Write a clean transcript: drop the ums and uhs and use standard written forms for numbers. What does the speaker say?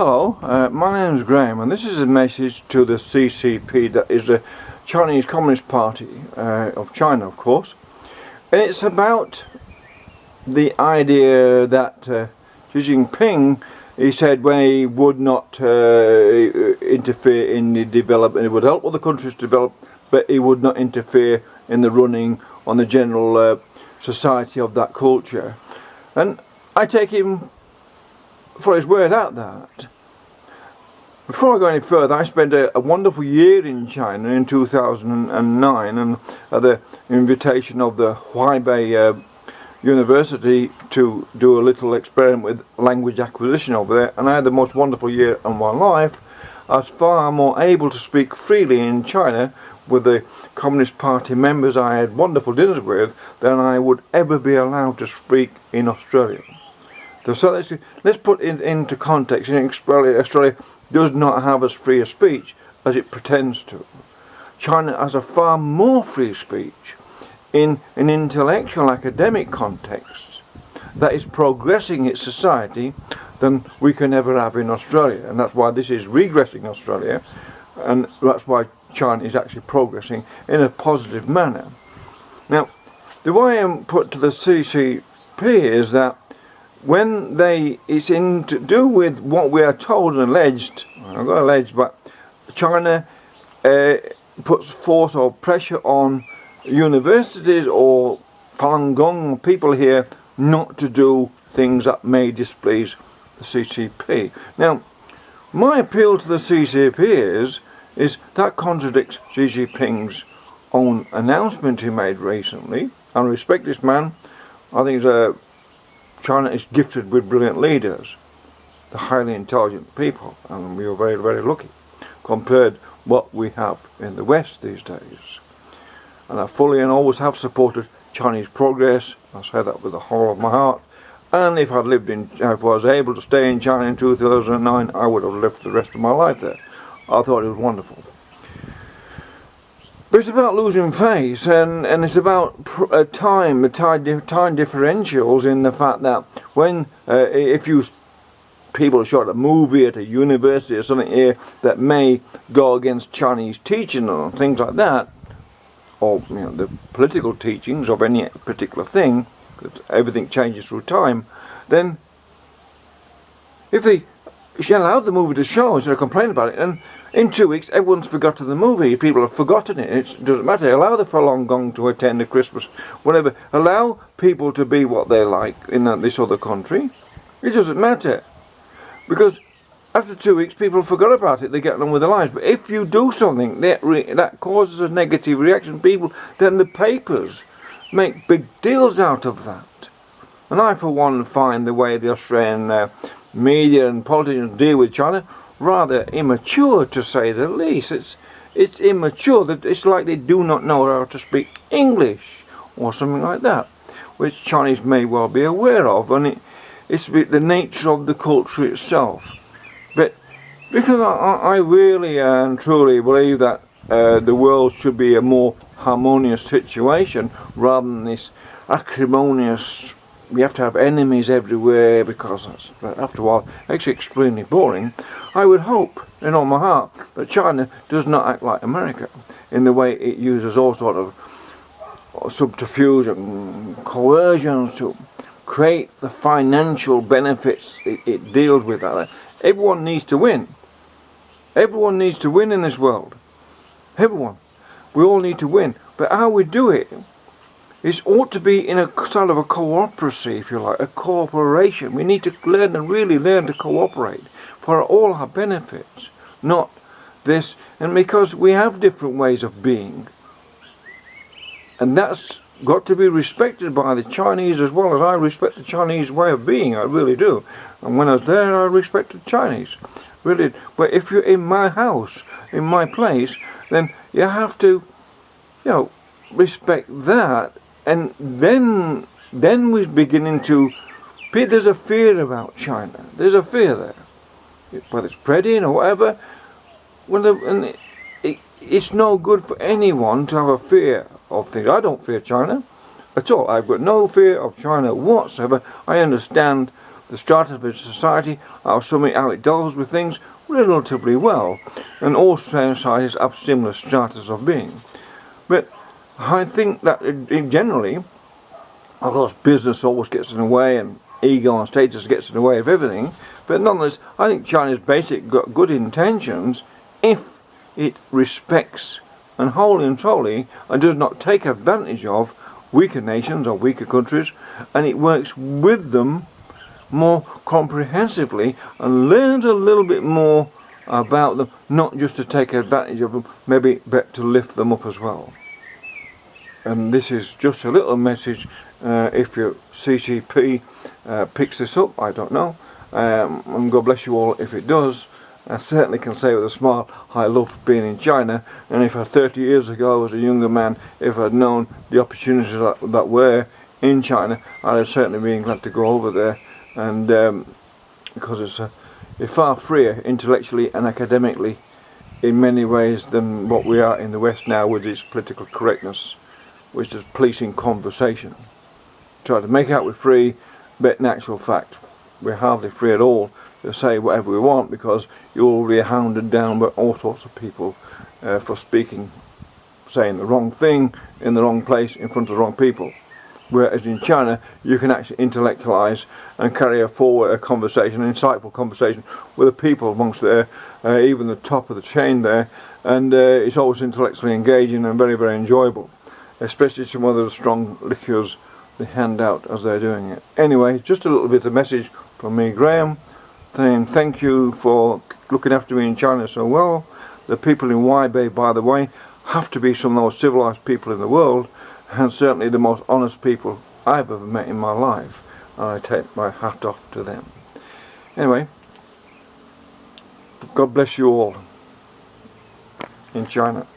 Hello, my name is Graham, and this is a message to the CCP, that is the Chinese Communist Party of China, of course. And it's about the idea that Xi Jinping, he said when he would not interfere in the development, he would help other countries develop, but he would not interfere in the running on the general society of that culture. And I take him for his word at that. Before I go any further, I spent a wonderful year in China in 2009, and at the invitation of the Huaibei University to do a little experiment with language acquisition over there, and I had the most wonderful year of my life. I was far more able to speak freely in China with the Communist Party members I had wonderful dinners with than I would ever be allowed to speak in Australia. So let's put it into context. In Australia does not have as free a speech as it pretends to. China has a far more free speech in an intellectual academic context that is progressing its society than we can ever have in Australia. And that's why this is regressing Australia, and that's why China is actually progressing in a positive manner. Now, the way I'm put to the CCP is that when it's in to do with what we are told and alleged, I've got alleged, but China puts force or pressure on universities or Falun Gong people here not to do things that may displease the CCP. Now, my appeal to the CCP is that contradicts Xi Jinping's own announcement he made recently. I respect this man. I think China is gifted with brilliant leaders, the highly intelligent people, and we are very, very lucky compared to what we have in the West these days. And I fully and always have supported Chinese progress. I say that with the whole of my heart. And if I was able to stay in China in 2009, I would have lived the rest of my life there. I thought it was wonderful. But it's about losing face, and it's about time differentials, in the fact that when if people show a movie at a university or something here that may go against Chinese teaching or things like that, or the political teachings of any particular thing, because everything changes through time, then if she allowed the movie to show instead of complaining about it, and in 2 weeks everyone's forgotten the movie, people have forgotten it. It doesn't matter. Allow the Falun Gong to attend a Christmas, whatever. Allow people to be what they like in this other country. It doesn't matter, because after 2 weeks people forgot about it, they get on with their lives. But if you do something that causes a negative reaction, then the papers make big deals out of that. And I for one find the way the Australian media and politicians deal with China rather immature, to say the least. It's immature. That it's like they do not know how to speak English or something like that, which Chinese may well be aware of, and it's the nature of the culture itself. But because I really and truly believe that the world should be a more harmonious situation rather than this acrimonious, we have to have enemies everywhere, because after a while it's extremely boring. I would hope in all my heart that China does not act like America in the way it uses all sort of subterfuge and coercion to create the financial benefits it deals with. Everyone needs to win. Everyone needs to win in this world. Everyone. We all need to win. But how we do it ought to be in a sort of a cooperacy, if you like, a cooperation. We need to really learn to cooperate for all our benefits, not this. And because we have different ways of being, and that's got to be respected by the Chinese as well as I respect the Chinese way of being. I really do. And when I was there, I respected Chinese, really. But if you're in my house, in my place, then you have to, respect that. And then we're beginning to. There's a fear about China. There's a fear there, whether it's bred in or whatever. It's no good for anyone to have a fear of things. I don't fear China at all. I've got no fear of China whatsoever. I understand the strata of a society, how it deals with things relatively well, and all societies have similar stratas of being. But I think that generally, of course, business always gets in the way, and ego and status gets in the way of everything, but nonetheless, I think China's basically got good intentions if it respects and wholly and solely and does not take advantage of weaker nations or weaker countries, and it works with them more comprehensively and learns a little bit more about them, not just to take advantage of them, maybe but to lift them up as well. And this is just a little message. If your CCP picks this up, I don't know, and God bless you all if it does. I certainly can say with a smile, I love being in China, and if 30 years ago as a younger man, if I'd known the opportunities that were in China, I'd have certainly been glad to go over there, and because it's far freer intellectually and academically in many ways than what we are in the West now with its political correctness, which is policing conversation. Try to make out we're free, but in actual fact we're hardly free at all to say whatever we want, because you'll be hounded down by all sorts of people for saying the wrong thing in the wrong place in front of the wrong people. Whereas in China you can actually intellectualize and carry forward a conversation, an insightful conversation with the people amongst there, even the top of the chain there, and it's always intellectually engaging and very, very enjoyable, especially some of the strong liqueurs they hand out as they're doing it. Anyway, just a little bit of message from me, Graham, saying thank you for looking after me in China so well. The people in Huaibei, by the way, have to be some of the most civilized people in the world, and certainly the most honest people I've ever met in my life, and I take my hat off to them. Anyway, God bless you all in China.